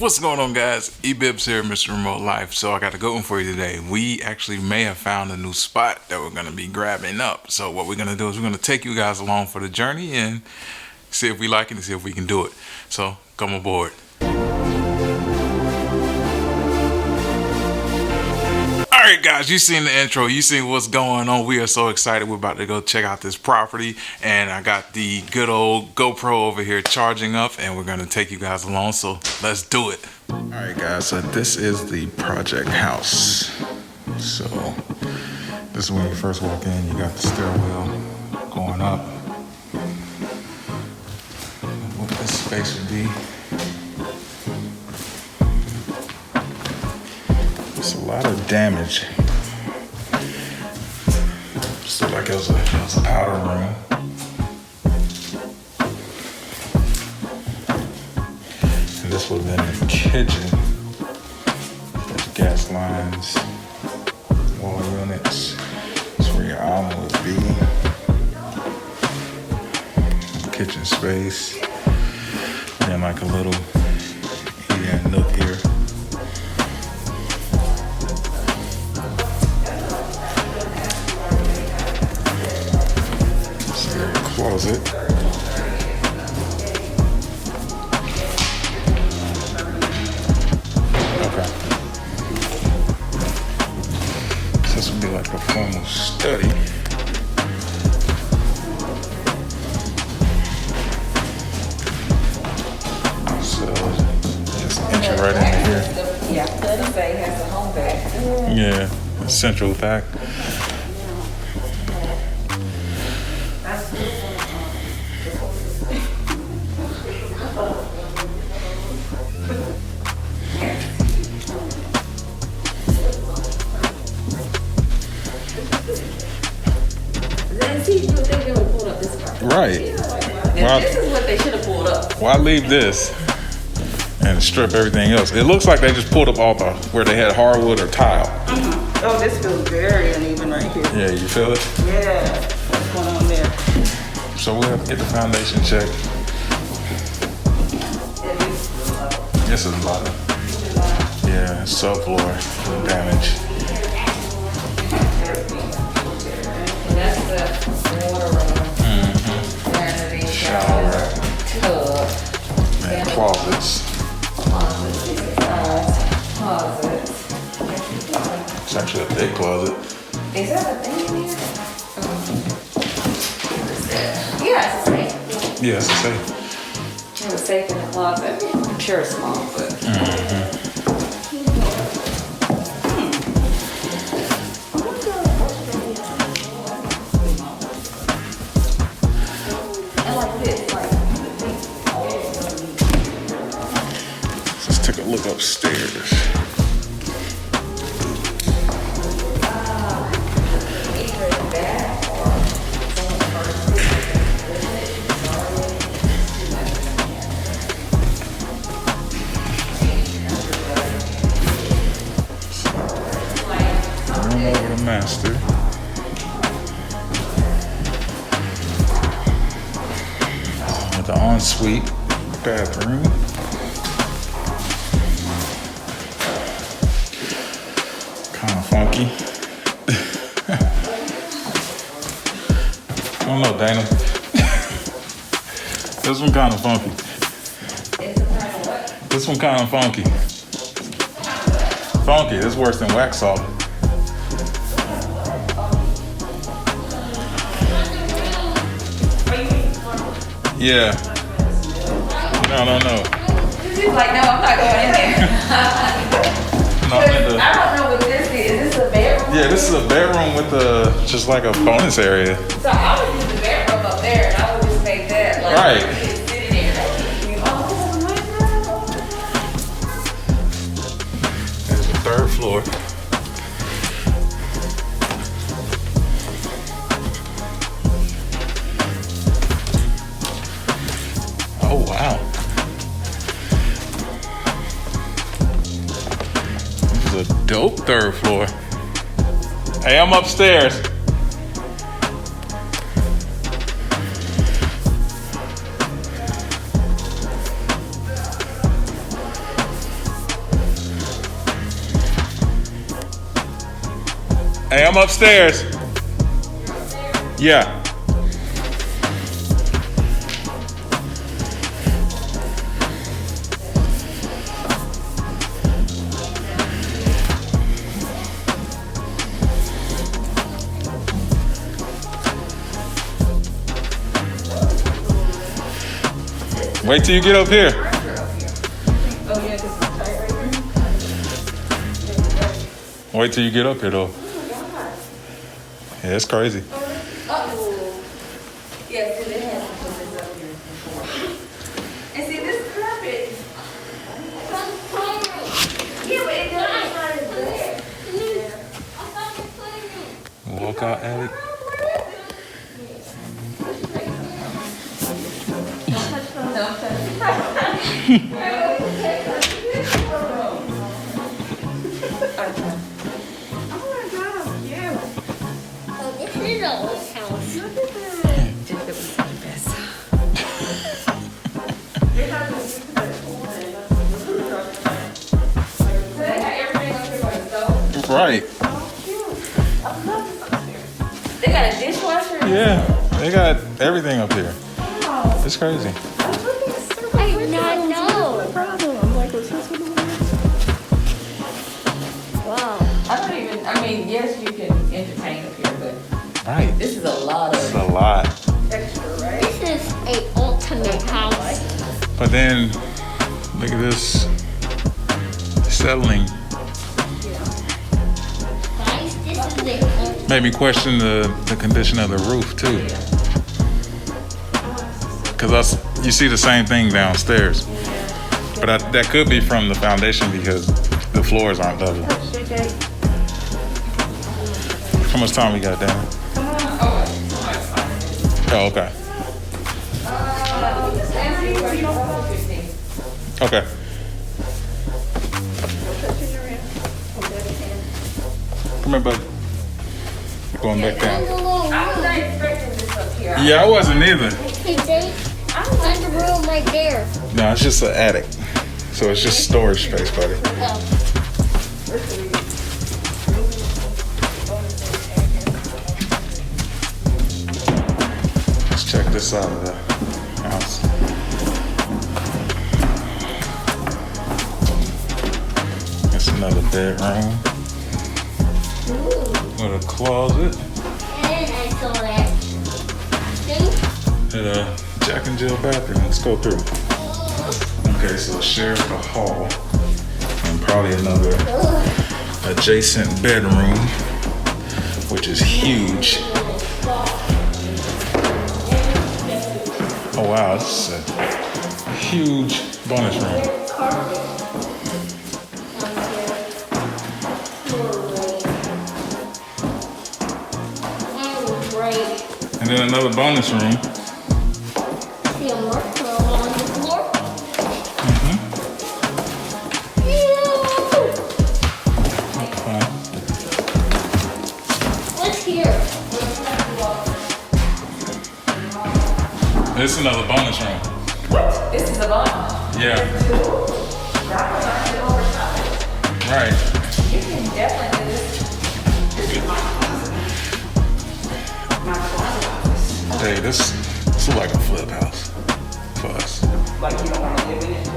What's going on, guys? eBibs here, Mr. Remote Life. So I got a good one for you today. We actually may have found a new spot that we're going to be grabbing up. So what we're going to do is we're going to take you guys along for the journey and see if we like it and see if we can do it. So come aboard. Alright guys, you seen the intro, you seen what's going on. We are so excited. We're about to go check out this property, and I got the good old GoPro over here charging up, and we're going to take you guys along, so let's do it. Alright guys, so this is the project house. So this is when you first walk in. You got the stairwell going up. What this space would be. It's a lot of damage. Just looked like it was a powder room. And this would have been the kitchen. There's gas lines, wall units. That's where your island would be. Kitchen space. And then like a little nook here. Closet. Okay. So this would be like a formal study. So just enter right in here. Yeah, the bay has a home back. Yeah, central back. Right. Well, this is what they should have pulled up. Why leave this and strip everything else? It looks like they just pulled up all the where they had hardwood or tile. Mm-hmm. Oh, this feels very uneven right here. Yeah, you feel it? Yeah. What's going on there? So we'll have to get the foundation checked. This is a lot. Yeah, subfloor damage. And that's the water room. Shower. Tub. And closets. Closets. It's actually a big closet. Is that a thing in here? Yeah, it's a safe. Yeah, it's the same. There's a safe in the closet. I'm sure it's small, but. Let's take a look upstairs. Room over the master. With the ensuite bathroom. Kind of funky. I don't know, Dana. This one kind of funky. This one kind of funky. Funky. This is worse than wax salt. Yeah. No. She's like, no, I'm not going in there. No, I don't know what this is. Is this a bedroom? yeah, this is a bedroom with just like a bonus area. So I would use the bedroom up there, and I would just make that like Right. kids sitting there. Oh my God. There's the third floor. Oh wow. This is a dope third floor. Hey, I'm upstairs. Hey, I'm upstairs. Yeah. Wait till you get up here. Wait till you get up here, though. Yeah, it's crazy. Yes, it has to put this up here. And see, this carpet. Yeah, but it doesn't start there. Walk out, attic. This is an old house. Right. They got a dishwasher? Yeah, they got everything up here. It's crazy. I did not know. Wow. I mean, yes, you can entertain up here, but Right. this is a lot It's of a lot. extra, right? This is an ultimate house. But then, look at this settling. Guys, this is the ultimate. Made me question the condition of the roof, too. Because you see the same thing downstairs. But that could be from the foundation because the floors aren't level. How much time we got, Dan? Oh, okay. Okay. Come here, bud. Going back There's down. a little I was room. not expecting this up here. Yeah, I wasn't either. Hey, Dave. There's a room right there. No, it's just an attic. So it's just storage space, buddy. Oh. Let's check this out of the house. That's another bedroom with a closet And I saw that thing. and a Jack and Jill bathroom. Let's go through. Okay, so it shares the hall and probably another adjacent bedroom, which is huge. Oh wow, this is a huge bonus room. Great. And then another bonus room. See a marshmallow on the floor. What's here? This is another bonus room. This is a lot. Yeah. Right. You can definitely do this. This is my closet. My closet office. Hey, this is like a flip house for us. Like you don't want to live in it.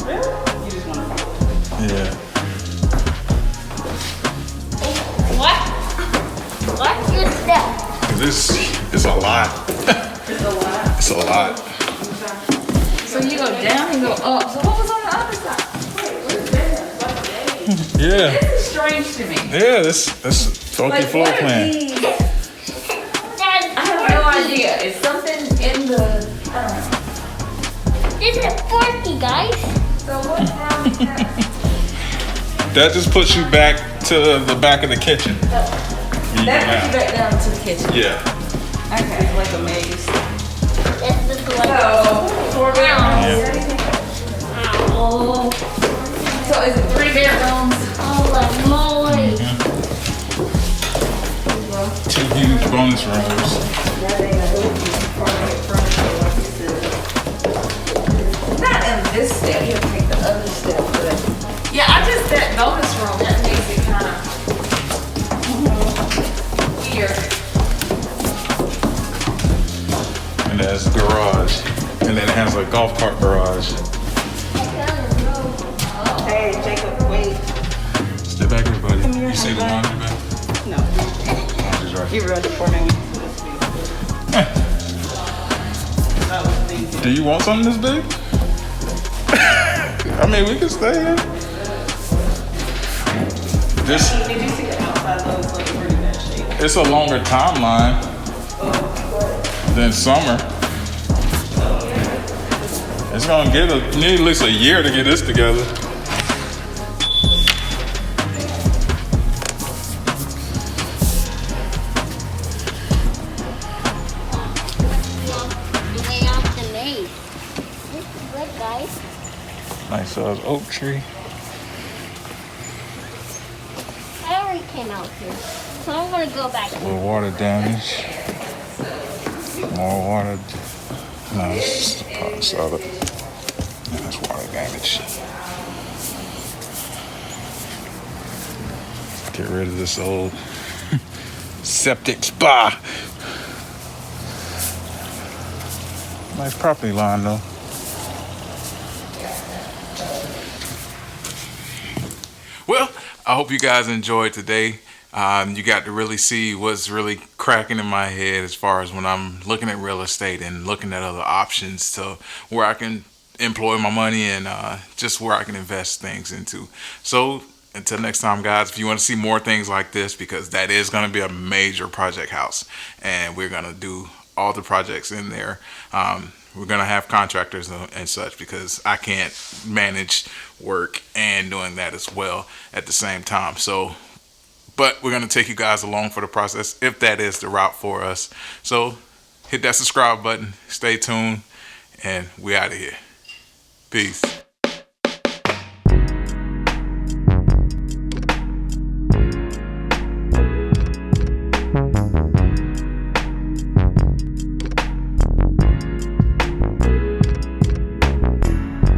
Really? You just want to follow it. Yeah. What? What's your step? This is a lot. It's a lot. It's a lot. So you go down and go up. So what was on the other side? Wait, where's that? Yeah. This is strange to me. Yeah, this funky floor what are plan. these? That's I have no idea. It's something in the, I don't know. This is forky, guys. So what's wrong with that? That just puts you back to the back of the kitchen. That puts you back down to the kitchen. Yeah. Okay, like a maze. This is like So, 4 bedrooms. oh, So is it 3 bedrooms? holy moly. Two huge bonus rooms. Not in this step. You have to take the other step. But yeah, I just, that bonus room, that makes it kind of. a golf cart garage. Hey, Jacob, wait. Step back here, buddy. You see the laundry bag? No. Laundry's right You here. ruined it for me. Do you want something this big? I mean, we can stay here. This, Did you see the outside loads look pretty bad shape? it's a longer timeline than summer. It's gonna need at least a year to get this together. Lay off the maze. This is good, guys. Nice size oak tree. I already came out here, so I'm gonna go back. A little water damage. More water. No, it's just a pot of soda. And that's water damage. Get rid of this old septic spa. Nice property line though. Well, I hope you guys enjoyed today. You got to really see what's really cracking in my head as far as when I'm looking at real estate and looking at other options to where I can employ my money and just where I can invest things into. So until next time, guys, if you want to see more things like this, because that is going to be a major project house and we're going to do all the projects in there. We're going to have contractors and such because I can't manage work and doing that as well at the same time. So, but we're going to take you guys along for the process if that is the route for us. So hit that subscribe button, stay tuned, and we out of here. Peace.